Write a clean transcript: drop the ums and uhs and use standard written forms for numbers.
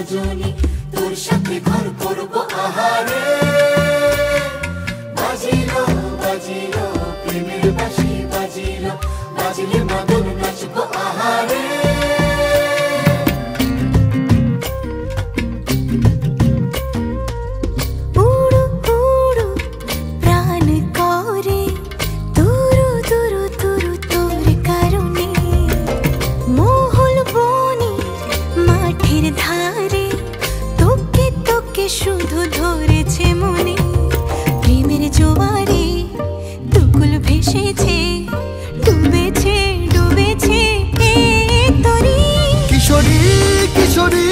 রজনী তোর সাথে ঘর করবো আহারে। বাজিলো বাজিলো প্রেমের বাঁশি বাজিলো, বাজলে মদন নাচবো আহারে। শুধু ধরেছে মনে প্রেমের জোয়ারে, দুকুল ভেসেছে ডুবেছে ডুবেছে এ তরি। কিশোরী কিশোরী